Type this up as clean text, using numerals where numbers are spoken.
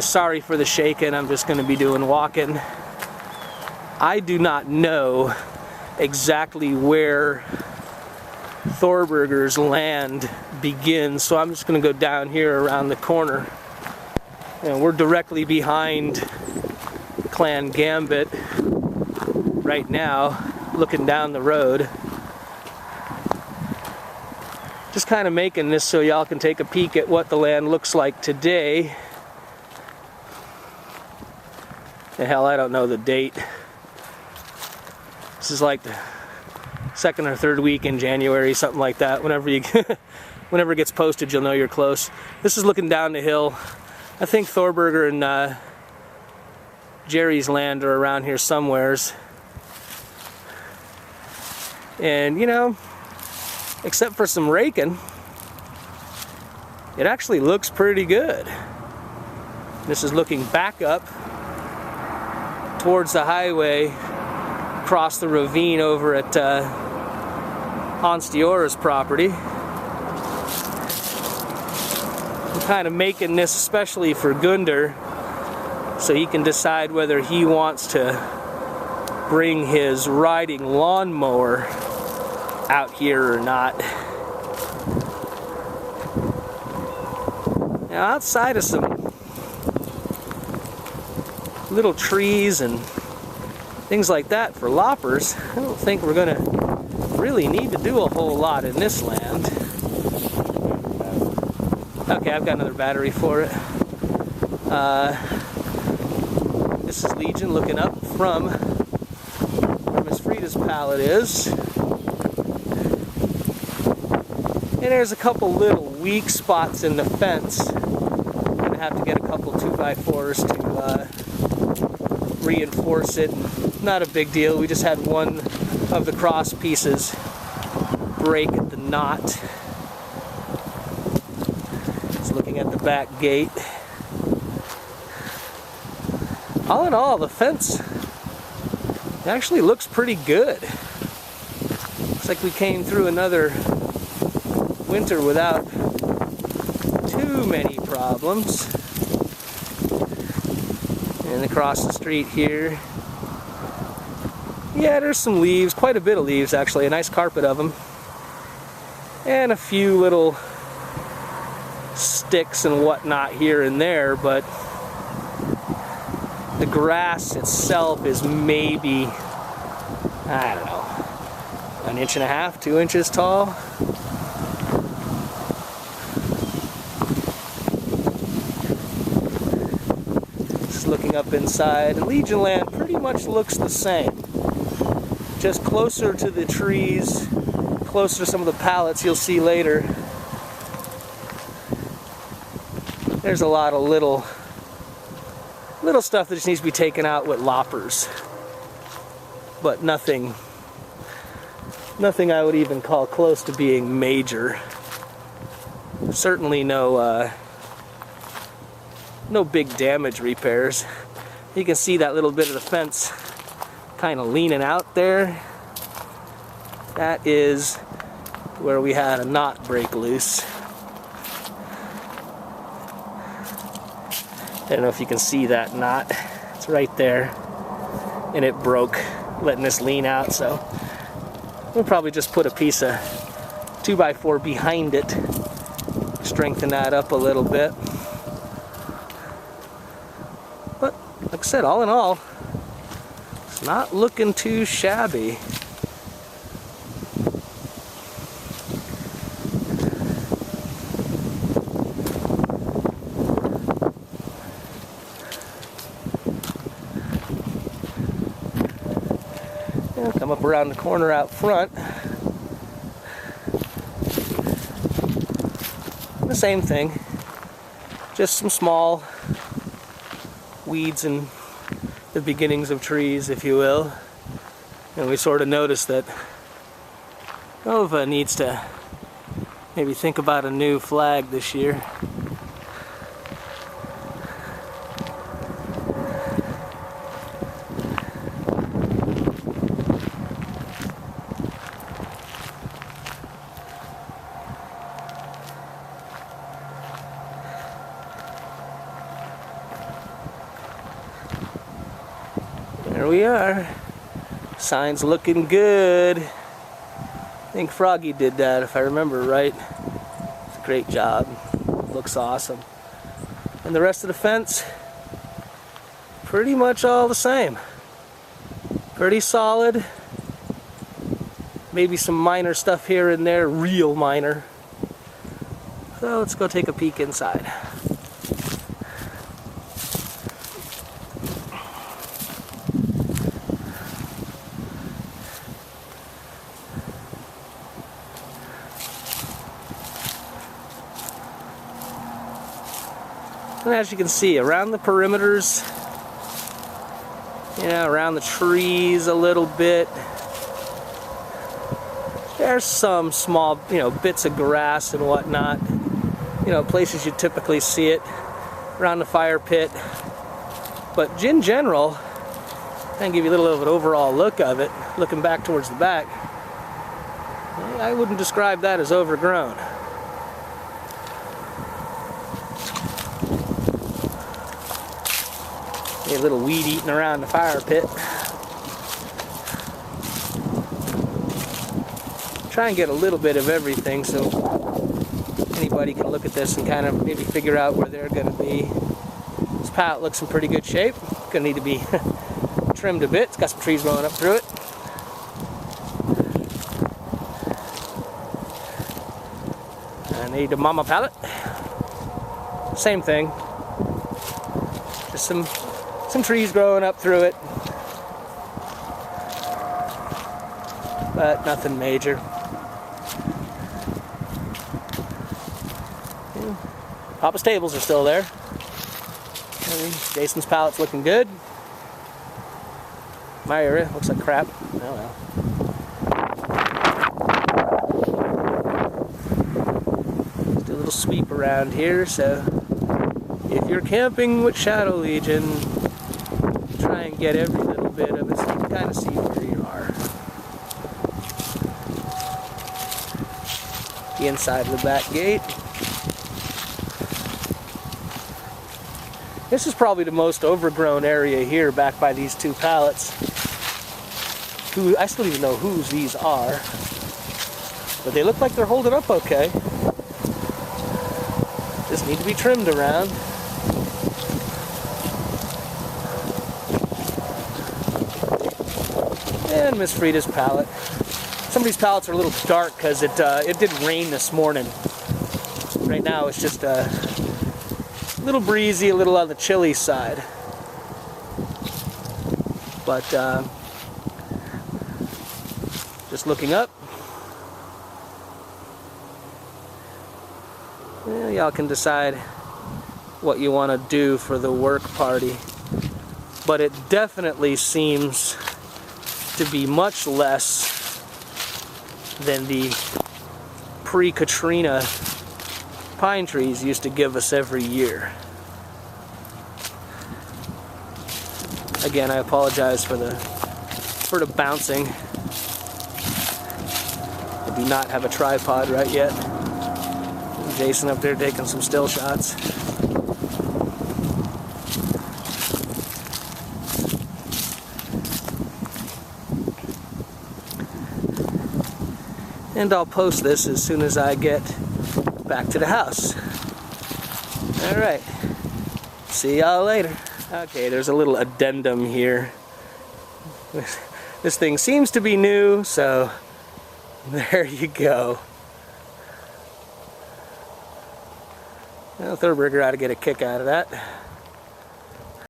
Sorry for the shaking, I'm just going to be doing walking. I do not know exactly where Thorberger's land begins, so I'm just going to go down here around the corner. And we're directly behind Clan Gambit right now, looking down the road. Just kind of making this so y'all can take a peek at what the land looks like today. The hell, I don't know the date. This is like the second or third week in January, something like that. Whenever it gets posted, you'll know you're close. This is looking down the hill. I think Thorberger and Jerry's land are around here somewheres. And you know, except for some raking, it actually looks pretty good. This is looking back up towards the highway, across the ravine over at Hans Diora's property. I'm kind of making this especially for Gunder, so he can decide whether he wants to bring his riding lawnmower out here or not. Now, outside of some little trees and things like that for loppers, I don't think we're gonna really need to do a whole lot in this land. Okay, I've got another battery for it. This is Legion looking up from where Miss Frida's pallet is. And there's a couple little weak spots in the fence. I'm gonna have to get a couple 2x4s to reinforce it. Not a big deal. We just had one of the cross pieces break at the knot. Just looking at the back gate. All in all, the fence actually looks pretty good. Looks like we came through another winter without too many problems. And across the street here, yeah, there's some leaves, quite a bit of leaves actually, a nice carpet of them. And a few little sticks and whatnot here and there, but the grass itself is maybe, I don't know, 1.5 inches, 2 inches tall. Just looking up inside, Legion land pretty much looks the same. Just closer to the trees, closer to some of the pallets you'll see later. There's a lot of little stuff that just needs to be taken out with loppers. But nothing I would even call close to being major. Certainly no big damage repairs. You can see that little bit of the fence kind of leaning out there. That is where we had a knot break loose. I don't know if you can see that knot. It's right there. And it broke, letting this lean out. So we'll probably just put a piece of 2x4 behind it, strengthen that up a little bit. But like I said, all in all, it's not looking too shabby. Come up around the corner out front. The same thing. Just some small weeds and the beginnings of trees, if you will. And we sort of noticed that Nova needs to maybe think about a new flag this year. There we are. Sign's looking good. I think Froggy did that, if I remember right. It's a great job. Looks awesome. And the rest of the fence, pretty much all the same. Pretty solid. Maybe some minor stuff here and there, real minor. So let's go take a peek inside. And as you can see, around the perimeters, you know, around the trees a little bit, there's some small, you know, bits of grass and whatnot. You know, places you typically see it, around the fire pit. But in general, and give you a little of an overall look of it, looking back towards the back, I wouldn't describe that as overgrown. A little weed eating around the fire pit. Try and get a little bit of everything so anybody can look at this and kind of maybe figure out where they're going to be. This pallet looks in pretty good shape. Going to need to be trimmed a bit. It's got some trees growing up through it. I need a mama pallet. Same thing. Just some trees growing up through it. But nothing major. Papa's tables are still there. And Jason's pallet's looking good. My area looks like crap. Oh well. Let's do a little sweep around here. So if you're camping with Shadow Legion, try and get every little bit of it so you can kind of see where you are. The inside of the back gate. This is probably the most overgrown area here, back by these two pallets. I still don't even know whose these are, but they look like they're holding up okay. Just need to be trimmed around. And Miss Frida's pallet. Some of these pallets are a little dark because it did rain this morning. Right now it's just a little breezy, a little on the chilly side. But just looking up, well, y'all can decide what you want to do for the work party. But it definitely seems to be much less than the pre-Katrina pine trees used to give us every year. Again, I apologize for the bouncing. I do not have a tripod right yet. Jason up there taking some still shots. And I'll post this as soon as I get back to the house. Alright. See y'all later. Okay, there's a little addendum here. This thing seems to be new, so there you go. Well, Thurberger ought to get a kick out of that.